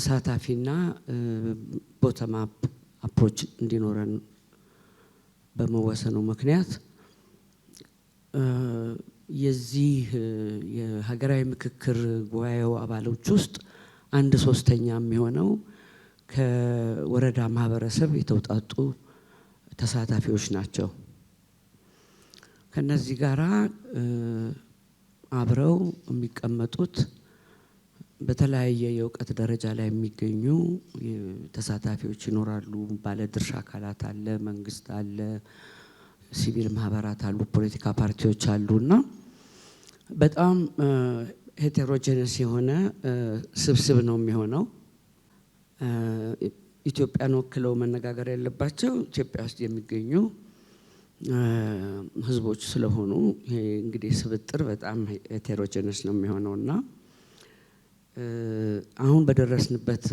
ተሳታፊና ቦተም አፕ አፕሮች እንዲኖረን በመወሰኑ ምክንያት የዚህ የሀገራዊ ምክክር ጉባኤው አባሎች ውስጥ 1/3 የሚሆነው ከወረዳ ማህበረሰብ የተውጣጡ ተሳታፊዎች ናቸው። ከነዚህ ጋራ አብረው የሚቀመጡት በተለያየ የእውቀት ደረጃ ላይ የሚገኙ ተሳታፊዎች ይኖራሉ። ባለድርሻ አካላት አለ፣ መንግስት አለ፣ ሲቪል ማህበራት አሉ፣ ፖለቲካ ፓርቲዎች አሉና በጣም ሄቴሮጀነስ የሆነ ስብስብ ነው የሚሆነው። ኢትዮጵያን ወክለው መነጋገር ያለባቸው ኢትዮጵያ ውስጥ የሚገኙ ህዝቦች ስለሆኑ ይሄ እንግዲህ ስብጥር በጣም ሄቴሮጀነስ ነው የሚሆነውና አሁን በደረስንበት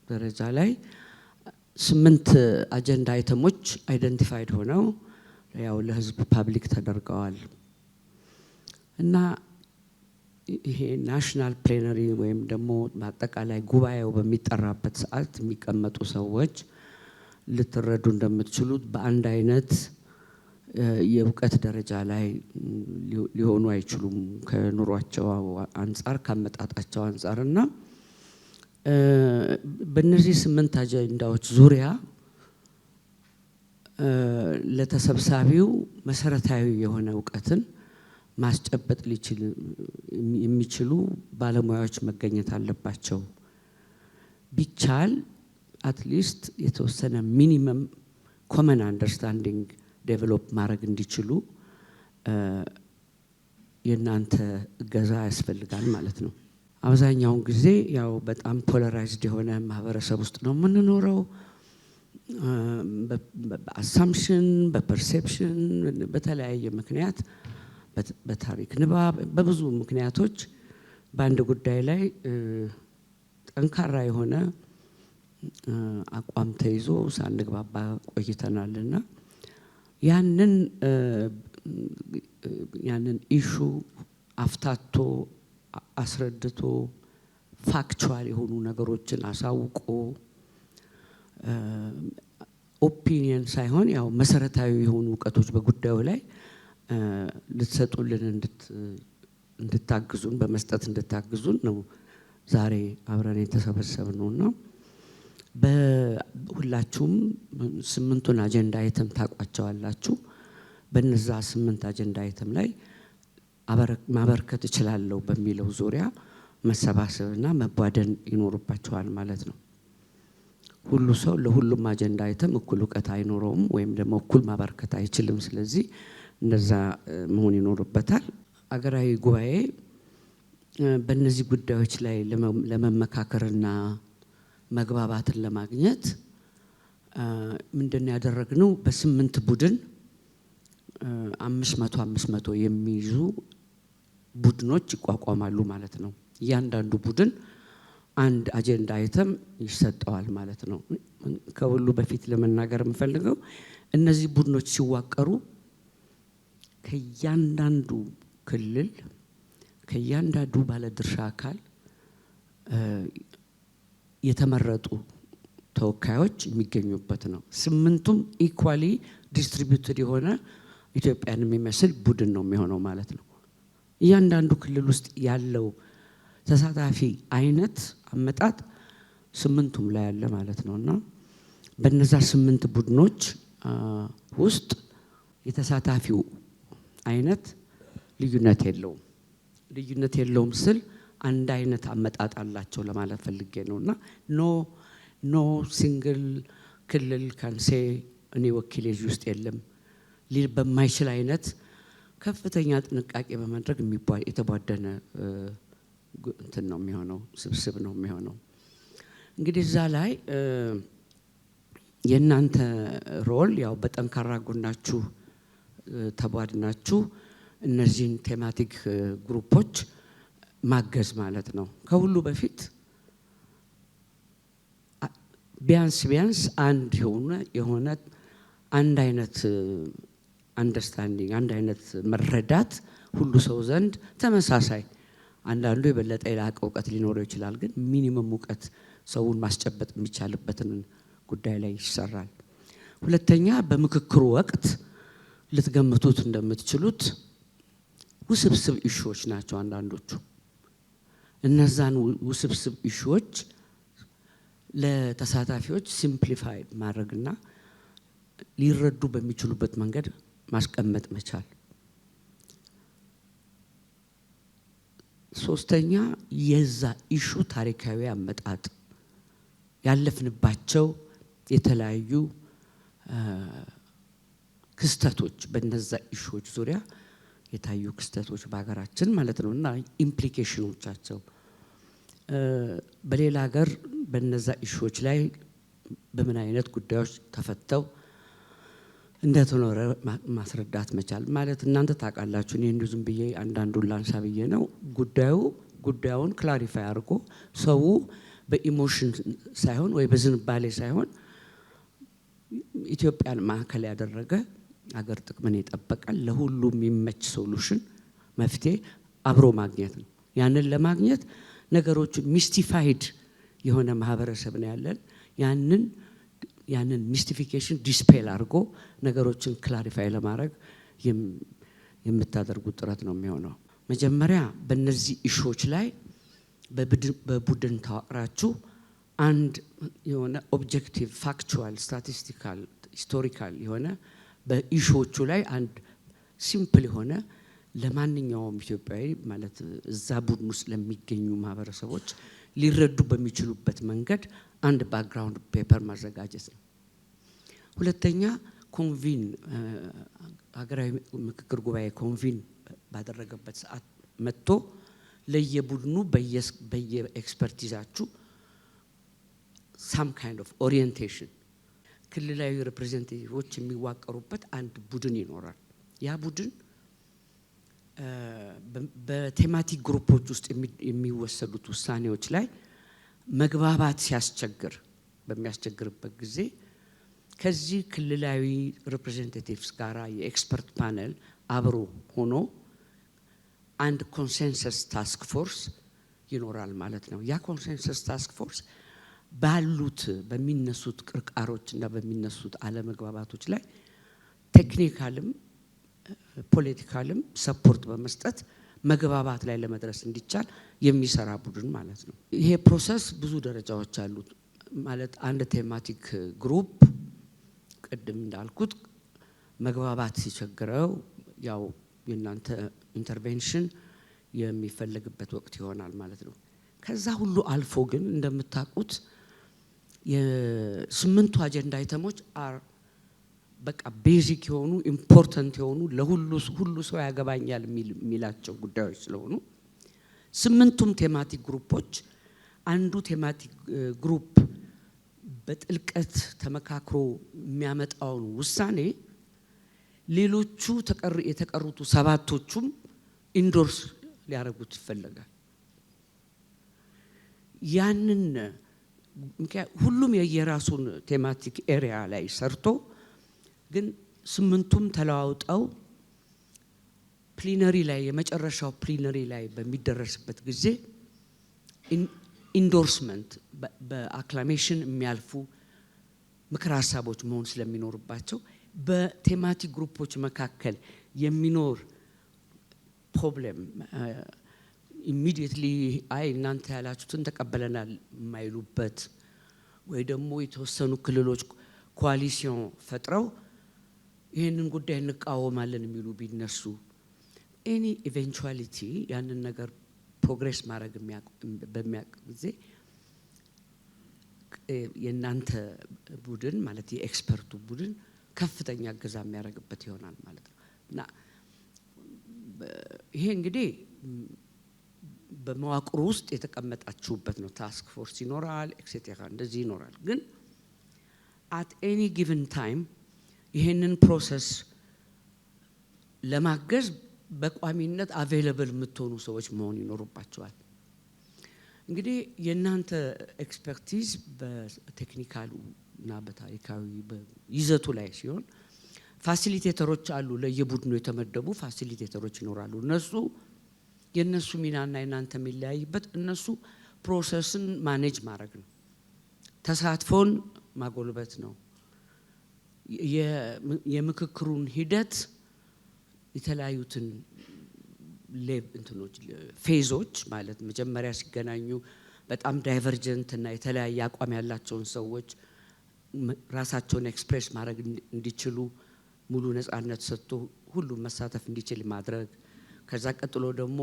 ደረጃ ላይ 8 አጀንዳ አይተሞች አይደንቲፋይድ ሆነው ያው ለህዝብ ፐብሊክ ተደርገዋል እና ይሄ ናሽናል ፕሌነሪ ወይም ደግሞ በአጠቃላይ ጉባኤው በሚጠራበት ሰዓት የሚቀመጡ ሰዎች ልትረዱ እንደምትችሉት በአንድ አይነት የእውቀት ደረጃ ላይ ሊሆኑ አይችሉም ከኑሯቸው አንፃር ካመጣጣቸው አንፃርና በእነዚህ 8 አጀንዳዎች ዙሪያ ለተሰብሳቢው መሰረታዊ የሆነ እውቀትን ማስጨበጥ የሚችሉ ባለሙያዎች መገኘት አለባቸው። ቢቻል አትሊስት የተወሰነ ሚኒመም ኮመን አንደርስታንዲንግ ዴቨሎፕ ማድረግ እንዲችሉ የናንተ እገዛ ያስፈልጋል ማለት ነው። አብዛኛውን ጊዜ ያው በጣም ፖላራይዝድ የሆነ ማህበረሰብ ውስጥ ነው የምንኖረው። በአሳምፕሽን በፐርሴፕሽን በተለያየ ምክንያት በታሪክ ንባብ በብዙ ምክንያቶች በአንድ ጉዳይ ላይ ጠንካራ የሆነ አቋም ተይዞ ሳንግባባ ቆይተናልና ያንን ኢሹ አፍታቶ አስረድቶ ፋክቹዋል የሆኑ ነገሮችን አሳውቆ ኦፒኒየን ሳይሆን ያው መሰረታዊ የሆኑ እውቀቶች በጉዳዩ ላይ ልትሰጡልን እንድታግዙን በመስጠት እንድታግዙን ነው ዛሬ አብረን የተሰበሰብነውና በሁላችሁም 8ቱን አጀንዳ አይተም ታቋቸዋላችሁ። በነዛ 8 አጀንዳ አይተም ላይ ማበርከት እችላለሁ በሚለው ዙሪያ መሰባሰብና መቧደን ይኖርባቸዋል ማለት ነው። ሁሉ ሰው ለሁሉም አጀንዳ አይተም እኩል እውቀት አይኖረውም ወይም ደግሞ እኩል ማበርከት አይችልም። ስለዚህ እንደዛ መሆን ይኖርበታል። አገራዊ ጉባኤ በእነዚህ ጉዳዮች ላይ ለመመካከርና መግባባትን ለማግኘት ምንድነው ያደረግነው? በ8 ቡድን 500 የሚይዙ ቡድኖች ይቋቋማሉ ማለት ነው። እያንዳንዱ ቡድን አንድ አጀንዳ አይተም ይሰጠዋል ማለት ነው። ከሁሉ በፊት ለመናገር የምፈልገው እነዚህ ቡድኖች ሲዋቀሩ ከእያንዳንዱ ክልል ከእያንዳንዱ ባለድርሻ አካል የተመረጡ ተወካዮች የሚገኙበት ነው። 8ቱም ኢኳሊ ዲስትሪቢዩትድ የሆነ ኢትዮጵያን የሚመስል ቡድን ነው የሚሆነው ማለት ነው። እያንዳንዱ ክልል ውስጥ ያለው ተሳታፊ አይነት አመጣጥ 8ቱም ላይ ያለ ማለት ነውና በእነዛ 8 ቡድኖች ውስጥ የተሳታፊው አይነት ልዩነት የለውም። ልዩነት የለውም ስል አንድ አይነት አመጣጥ አላቸው ለማለት ፈልጌ ነውና ኖ ሲንግል ክልል ካንሴ እኔ ወኪል እዚህ ውስጥ የለም ሊል በማይችል አይነት ከፍተኛ ጥንቃቄ በማድረግ የተቧደነ እንትን ነው የሚሆነው፣ ስብስብ ነው የሚሆነው። እንግዲህ እዛ ላይ የእናንተ ሮል ያው በጠንካራ ጎናችሁ ተቧድናችሁ እነዚህን ቴማቲክ ግሩፖች ማገዝ ማለት ነው። ከሁሉ በፊት ቢያንስ አንድ የሆነ አንድ አይነት አንደርስታንዲንግ አንድ አይነት መረዳት ሁሉ ሰው ዘንድ ተመሳሳይ አንዳንዱ የበለጠ የላቀ እውቀት ሊኖረው ይችላል። ግን ሚኒመም እውቀት ሰውን ማስጨበጥ የሚቻልበትን ጉዳይ ላይ ይሰራል። ሁለተኛ በምክክሩ ወቅት ልትገምቱት እንደምትችሉት ውስብስብ ኢሹዎች ናቸው አንዳንዶቹ። እነዛን ውስብስብ ኢሹዎች ለተሳታፊዎች ሲምፕሊፋይ ማድረግና ሊረዱ በሚችሉበት መንገድ ማስቀመጥ መቻል። ሶስተኛ የዛ ኢሹ ታሪካዊ አመጣጥ ያለፍንባቸው የተለያዩ ክስተቶች በእነዛ ኢሹዎች ዙሪያ የታዩ ክስተቶች በሀገራችን ማለት ነው እና ኢምፕሊኬሽኖቻቸው በሌላ ሀገር በእነዛ ኢሹዎች ላይ በምን አይነት ጉዳዮች ተፈተው እንደተኖረ ማስረዳት መቻል ማለት እናንተ ታውቃላችሁ። እኔ እንዲሁ ዝም ብዬ አንዳንዱን ላንሳ ብዬ ነው። ጉዳዩን ክላሪፋይ አድርጎ ሰው በኢሞሽን ሳይሆን ወይ በዝንባሌ ሳይሆን ኢትዮጵያን ማዕከል ያደረገ አገር ጥቅምን የጠበቀ ለሁሉም የሚመች ሶሉሽን መፍትሄ አብሮ ማግኘት ነው። ያንን ለማግኘት ነገሮችን ሚስቲፋይድ የሆነ ማህበረሰብ ነው ያለን። ያንን ሚስቲፊኬሽን ዲስፔል አድርጎ ነገሮችን ክላሪፋይ ለማድረግ የምታደርጉት ጥረት ነው የሚሆነው። መጀመሪያ በእነዚህ ኢሹዎች ላይ በቡድን ተዋቅራችሁ አንድ የሆነ ኦብጀክቲቭ ፋክቹዋል ስታቲስቲካል ሂስቶሪካል የሆነ በኢሹዎቹ ላይ አንድ ሲምፕል የሆነ ለማንኛውም ኢትዮጵያዊ ማለት እዛ ቡድን ውስጥ ለሚገኙ ማህበረሰቦች ሊረዱ በሚችሉበት መንገድ አንድ ባክግራውንድ ፔፐር ማዘጋጀት ነው። ሁለተኛ ኮንቪን ሀገራዊ ምክክር ጉባኤ ኮንቪን ባደረገበት ሰዓት መጥቶ ለየቡድኑ በየኤክስፐርቲዛችሁ some kind of orientation ክልላዊ ሪፕሬዘንቴቲቮች የሚዋቀሩበት አንድ ቡድን ይኖራል። ያ ቡድን በቴማቲክ ግሩፖች ውስጥ የሚወሰዱት ውሳኔዎች ላይ መግባባት በሚያስቸግርበት ጊዜ ከዚህ ክልላዊ ሪፕሬዘንቴቲቭስ ጋራ የኤክስፐርት ፓነል አብሮ ሆኖ አንድ ኮንሰንሰስ ታስክ ፎርስ ይኖራል ማለት ነው። ያ ኮንሰንሰስ ታስክ ፎርስ በሚነሱት ቅርቃሮች እና በሚነሱት አለመግባባቶች ላይ ቴክኒካልም ፖለቲካልም ሰፖርት በመስጠት መግባባት ላይ ለመድረስ እንዲቻል የሚሰራ ቡድን ማለት ነው። ይሄ ፕሮሰስ ብዙ ደረጃዎች አሉት ማለት አንድ ቴማቲክ ግሩፕ ቅድም እንዳልኩት መግባባት ሲቸግረው ያው የእናንተ ኢንተርቬንሽን የሚፈልግበት ወቅት ይሆናል ማለት ነው። ከዛ ሁሉ አልፎ ግን እንደምታውቁት የስምንቱ አጀንዳ አይተሞች በቃ ቤዚክ የሆኑ ኢምፖርታንት የሆኑ ለሁሉ ሰው ያገባኛል የሚላቸው ጉዳዮች ስለሆኑ ስምንቱም ቴማቲክ ግሩፖች አንዱ ቴማቲክ ግሩፕ በጥልቀት ተመካክሮ የሚያመጣውን ውሳኔ ሌሎቹ የተቀሩት ሰባቶቹም ኢንዶርስ ሊያደርጉት ይፈልጋል። ያንን ሁሉም የየራሱን ቴማቲክ ኤሪያ ላይ ሰርቶ ግን ስምንቱም ተለዋውጠው ፕሊነሪ ላይ የመጨረሻው ፕሊነሪ ላይ በሚደረስበት ጊዜ ኢንዶርስመንት በአክላሜሽን የሚያልፉ ምክር ሀሳቦች መሆን ስለሚኖርባቸው በቴማቲክ ግሩፖች መካከል የሚኖር ፕሮብሌም ኢሚዲየትሊ እናንተ ያላችሁትን ተቀበለናል የማይሉበት ወይ ደግሞ የተወሰኑ ክልሎች ኮአሊሽን ፈጥረው ይህንን ጉዳይ እንቃወማለን የሚሉ ቢነሱ ኤኒ ኢቨንቹዋሊቲ ያንን ነገር ፕሮግሬስ ማድረግ በሚያውቅ ጊዜ የእናንተ ቡድን ማለት የኤክስፐርቱ ቡድን ከፍተኛ እገዛ የሚያደርግበት ይሆናል ማለት ነው። እና ይሄ እንግዲህ በመዋቅሩ ውስጥ የተቀመጣችሁበት ነው። ታስክ ፎርስ ይኖራል ኤክሴትራ እንደዚህ ይኖራል። ግን at any given time ይሄንን ፕሮሰስ ለማገዝ በቋሚነት አቬይለብል የምትሆኑ ሰዎች መሆን ይኖርባቸዋል። እንግዲህ የእናንተ ኤክስፐርቲዝ በቴክኒካሉ እና በታሪካዊ ይዘቱ ላይ ሲሆን ፋሲሊቴተሮች አሉ። ለየቡድኑ የተመደቡ ፋሲሊቴተሮች ይኖራሉ። እነሱ የነሱ ሚናና የናንተ የሚለያይበት እነሱ ፕሮሰስን ማኔጅ ማድረግ ነው፣ ተሳትፎን ማጎልበት ነው። የምክክሩን ሂደት የተለያዩትን እንትኖች ፌዞች ማለት መጀመሪያ ሲገናኙ በጣም ዳይቨርጀንት እና የተለያየ አቋም ያላቸውን ሰዎች ራሳቸውን ኤክስፕሬስ ማድረግ እንዲችሉ ሙሉ ነፃነት ሰጥቶ ሁሉም መሳተፍ እንዲችል ማድረግ። ከዛ ቀጥሎ ደግሞ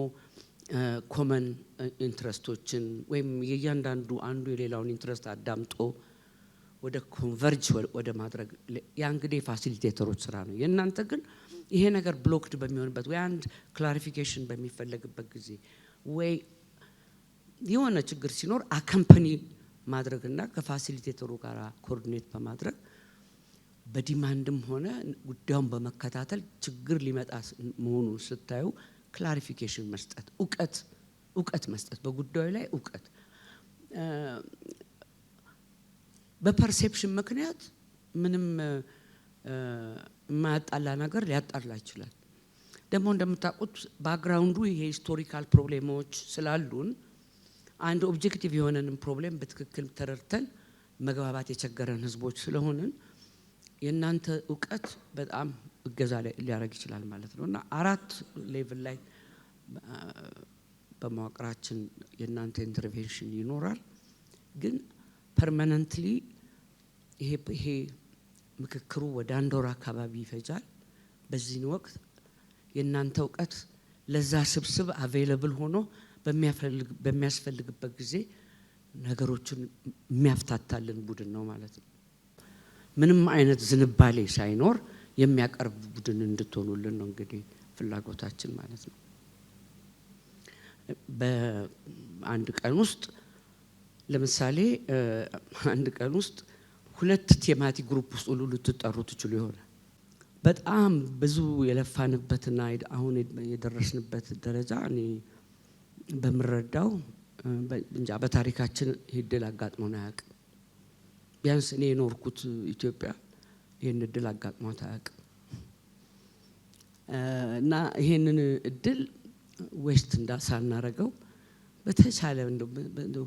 ኮመን ኢንትረስቶችን ወይም የእያንዳንዱ አንዱ የሌላውን ኢንትረስት አዳምጦ ወደ ኮንቨርጅ ወደ ማድረግ ያ እንግዲህ ፋሲሊቴተሮች ስራ ነው። የእናንተ ግን ይሄ ነገር ብሎክድ በሚሆንበት ወይ አንድ ክላሪፊኬሽን በሚፈለግበት ጊዜ ወይ የሆነ ችግር ሲኖር አካምፓኒ ማድረግና ከፋሲሊቴተሩ ጋር ኮኦርዲኔት በማድረግ በዲማንድም ሆነ ጉዳዩን በመከታተል ችግር ሊመጣ መሆኑን ስታዩ ክላሪፊኬሽን መስጠት፣ እውቀት መስጠት፣ በጉዳዩ ላይ እውቀት። በፐርሴፕሽን ምክንያት ምንም የማያጣላ ነገር ሊያጣላ ይችላል። ደግሞ እንደምታውቁት ባክግራውንዱ ይሄ ሂስቶሪካል ፕሮብሌሞች ስላሉን አንድ ኦብጀክቲቭ የሆነንን ፕሮብሌም በትክክል ተረድተን መግባባት የቸገረን ህዝቦች ስለሆንን የእናንተ እውቀት በጣም እገዛ ሊያደርግ ይችላል ማለት ነው። እና 4 ሌቭል ላይ በመዋቅራችን የእናንተ ኢንተርቬንሽን ይኖራል። ግን ፐርማነንትሊ ይሄ ምክክሩ ወደ 1 ወር አካባቢ ይፈጃል። በዚህ ወቅት የእናንተ እውቀት ለዛ ስብስብ አቬይለብል ሆኖ በሚያስፈልግበት ጊዜ ነገሮችን የሚያፍታታልን ቡድን ነው ማለት ነው። ምንም አይነት ዝንባሌ ሳይኖር የሚያቀርብ ቡድን እንድትሆኑልን ነው እንግዲህ ፍላጎታችን ማለት ነው። በአንድ ቀን ውስጥ ለምሳሌ አንድ ቀን ውስጥ 2 ቴማቲክ ግሩፕ ውስጥ ሁሉ ልትጠሩ ትችሉ ይሆናል። በጣም ብዙ የለፋንበትና አሁን የደረስንበት ደረጃ እኔ በምረዳው እንጃ በታሪካችን እድል አጋጥሞን አያውቅም። ቢያንስ እኔ የኖርኩት ኢትዮጵያ ይሄን እድል አጋጥሞት አያውቅም። እና ይሄንን እድል ዌስት ሳናረገው በተቻለ እንደው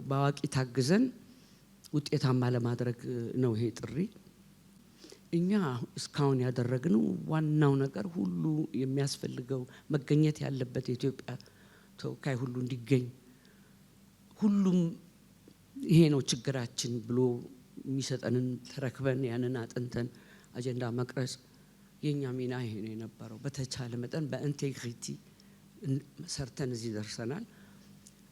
ባዋቂ ታግዘን ውጤታማ ለማድረግ ነው ይሄ ጥሪ። እኛ እስካሁን ያደረግነው ዋናው ነገር ሁሉ የሚያስፈልገው መገኘት ያለበት የኢትዮጵያ ተወካይ ሁሉ እንዲገኝ ሁሉም ይሄ ነው ችግራችን ብሎ የሚሰጠንን ተረክበን ያንን አጥንተን አጀንዳ መቅረጽ የኛ ሚና ይሄ ነው የነበረው። በተቻለ መጠን በኢንቴግሪቲ ሰርተን እዚህ ደርሰናል።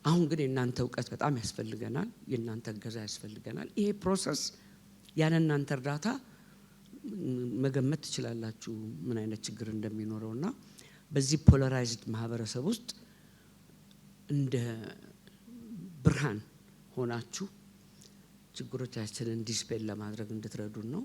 አሁን ግን የእናንተ እውቀት በጣም ያስፈልገናል፣ የእናንተ እገዛ ያስፈልገናል። ይሄ ፕሮሰስ ያለ እናንተ እርዳታ መገመት ትችላላችሁ ምን አይነት ችግር እንደሚኖረውና በዚህ ፖላራይዝድ ማህበረሰብ ውስጥ እንደ ብርሃን ሆናችሁ ችግሮቻችንን ዲስፔል ለማድረግ እንድትረዱን ነው።